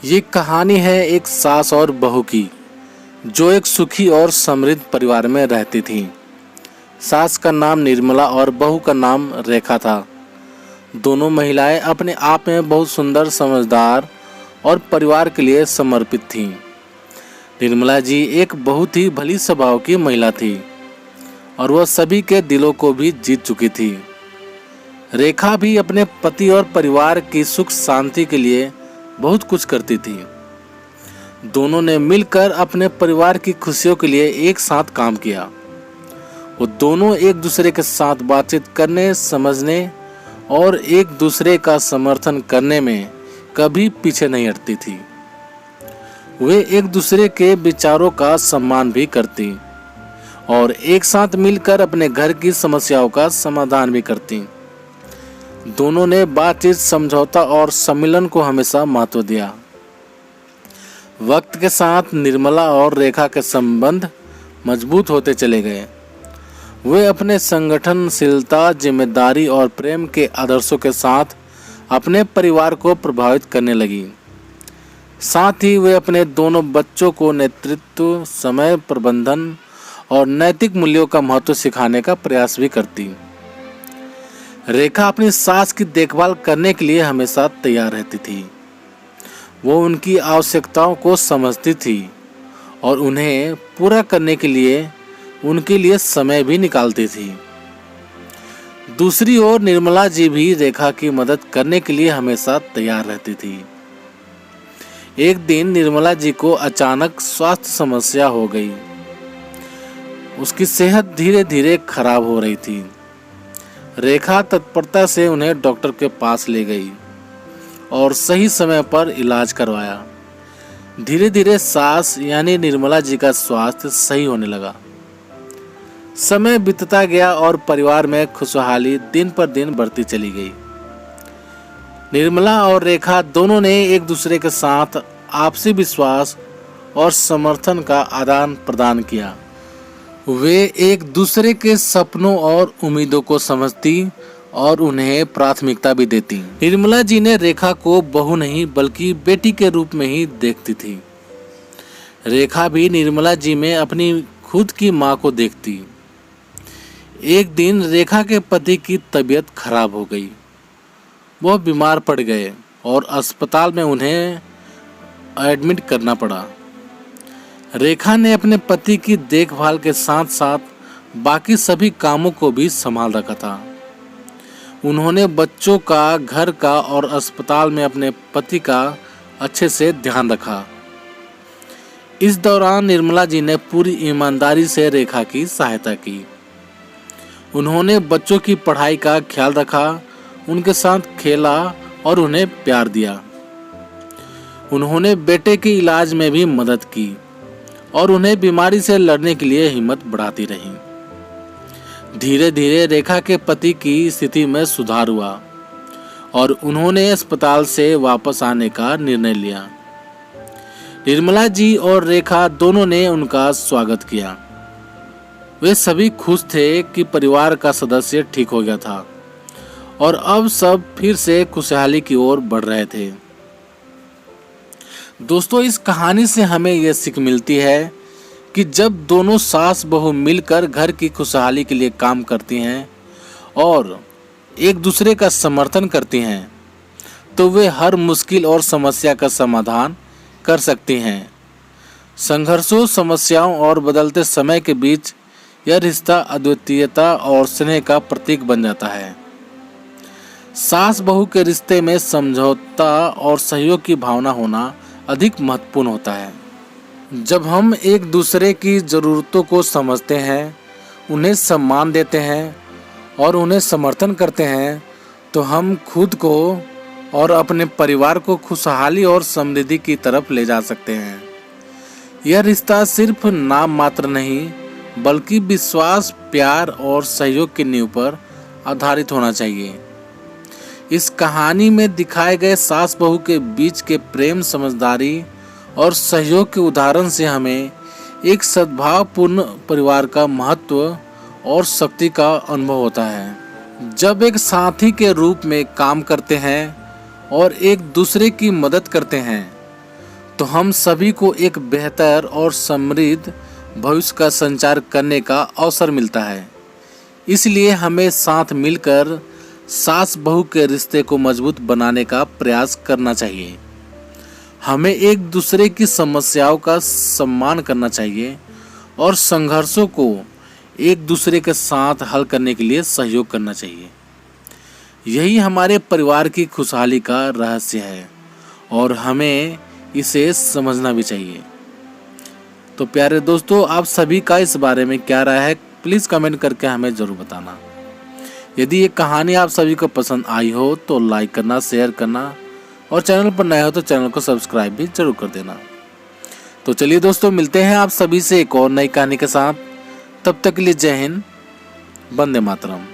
ये कहानी है एक सास और बहू की, जो एक सुखी और समृद्ध परिवार में रहती थीं। सास का नाम निर्मला और बहू का नाम रेखा था। दोनों महिलाएं अपने आप में बहुत सुंदर, समझदार और परिवार के लिए समर्पित थीं। निर्मला जी एक बहुत ही भली स्वभाव की महिला थी और वह सभी के दिलों को भी जीत चुकी थी। रेखा भी अपने पति और परिवार की सुख शांति के लिए बहुत कुछ करती थी। दोनों ने मिलकर अपने परिवार की खुशियों के लिए एक साथ काम किया। वो दोनों एक दूसरे के साथ बातचीत करने, समझने और एक दूसरे का समर्थन करने में कभी पीछे नहीं हटती थी। वे एक दूसरे के विचारों का सम्मान भी करती और एक साथ मिलकर अपने घर की समस्याओं का समाधान भी करती। दोनों ने बातचीत, समझौता और सम्मिलन को हमेशा महत्व दिया। वक्त के साथ निर्मला और रेखा के संबंध मजबूत होते चले गए। वे अपने संगठनशीलता, जिम्मेदारी और प्रेम के आदर्शों के साथ अपने परिवार को प्रभावित करने लगी। साथ ही वे अपने दोनों बच्चों को नेतृत्व, समय प्रबंधन और नैतिक मूल्यों का महत्व सिखाने का प्रयास भी करती। रेखा अपनी सास की देखभाल करने के लिए हमेशा तैयार रहती थी। वो उनकी आवश्यकताओं को समझती थी और उन्हें पूरा करने के लिए उनके लिए समय भी निकालती थी। दूसरी ओर निर्मला जी भी रेखा की मदद करने के लिए हमेशा तैयार रहती थी। एक दिन निर्मला जी को अचानक स्वास्थ्य समस्या हो गई। उसकी सेहत धीरे धीरे खराब हो रही थी। रेखा तत्परता से उन्हें डॉक्टर के पास ले गई और सही समय पर इलाज करवाया। धीरे धीरे सास यानी निर्मला जी का स्वास्थ्य सही होने लगा। समय बीतता गया और परिवार में खुशहाली दिन पर दिन बढ़ती चली गई। निर्मला और रेखा दोनों ने एक दूसरे के साथ आपसी विश्वास और समर्थन का आदान प्रदान किया। वे एक दूसरे के सपनों और उम्मीदों को समझती और उन्हें प्राथमिकता भी देती। निर्मला जी ने रेखा को बहू नहीं बल्कि बेटी के रूप में ही देखती थी। रेखा भी निर्मला जी में अपनी खुद की माँ को देखती। एक दिन रेखा के पति की तबीयत खराब हो गई। वह बीमार पड़ गए और अस्पताल में उन्हें एडमिट करना पड़ा। रेखा ने अपने पति की देखभाल के साथ साथ बाकी सभी कामों को भी संभाल रखा था। उन्होंने बच्चों का, घर का और अस्पताल में अपने पति का अच्छे से ध्यान रखा। इस दौरान निर्मला जी ने पूरी ईमानदारी से रेखा की सहायता की। उन्होंने बच्चों की पढ़ाई का ख्याल रखा, उनके साथ खेला और उन्हें प्यार दिया। उन्होंने बेटे के इलाज में भी मदद की और उन्हें बीमारी से लड़ने के लिए हिम्मत बढ़ाती रही। धीरे धीरे रेखा के पति की स्थिति में सुधार हुआ और उन्होंने अस्पताल से वापस आने का निर्णय लिया। निर्मला जी और रेखा दोनों ने उनका स्वागत किया। वे सभी खुश थे कि परिवार का सदस्य ठीक हो गया था और अब सब फिर से खुशहाली की ओर बढ़ रहे थे। दोस्तों, इस कहानी से हमें यह सीख मिलती है कि जब दोनों सास बहू मिलकर घर की खुशहाली के लिए काम करती हैं और एक दूसरे का समर्थन करती हैं, तो वे हर मुश्किल और समस्या का समाधान कर सकती हैं। संघर्षों, समस्याओं और बदलते समय के बीच यह रिश्ता अद्वितीयता और स्नेह का प्रतीक बन जाता है। सास बहू के रिश्ते में समझौता और सहयोग की भावना होना अधिक महत्वपूर्ण होता है। जब हम एक दूसरे की ज़रूरतों को समझते हैं, उन्हें सम्मान देते हैं और उन्हें समर्थन करते हैं, तो हम खुद को और अपने परिवार को खुशहाली और समृद्धि की तरफ ले जा सकते हैं। यह रिश्ता सिर्फ नाम मात्र नहीं, बल्कि विश्वास, प्यार और सहयोग की नींव पर आधारित होना चाहिए। इस कहानी में दिखाए गए सास बहू के बीच के प्रेम, समझदारी और सहयोग के उदाहरण से हमें एक सद्भावपूर्ण परिवार का महत्व और शक्ति का अनुभव होता है। जब एक साथी के रूप में काम करते हैं और एक दूसरे की मदद करते हैं, तो हम सभी को एक बेहतर और समृद्ध भविष्य का संचार करने का अवसर मिलता है। इसलिए हमें साथ मिलकर सास बहू के रिश्ते को मजबूत बनाने का प्रयास करना चाहिए। हमें एक दूसरे की समस्याओं का सम्मान करना चाहिए और संघर्षों को एक दूसरे के साथ हल करने के लिए सहयोग करना चाहिए। यही हमारे परिवार की खुशहाली का रहस्य है और हमें इसे समझना भी चाहिए। तो प्यारे दोस्तों, आप सभी का इस बारे में क्या राय है, प्लीज़ कमेंट करके हमें ज़रूर बताना। यदि ये कहानी आप सभी को पसंद आई हो तो लाइक करना, शेयर करना और चैनल पर नए हो तो चैनल को सब्सक्राइब भी जरूर कर देना। तो चलिए दोस्तों, मिलते हैं आप सभी से एक और नई कहानी के साथ। तब तक के लिए जय हिंद, वंदे मातरम।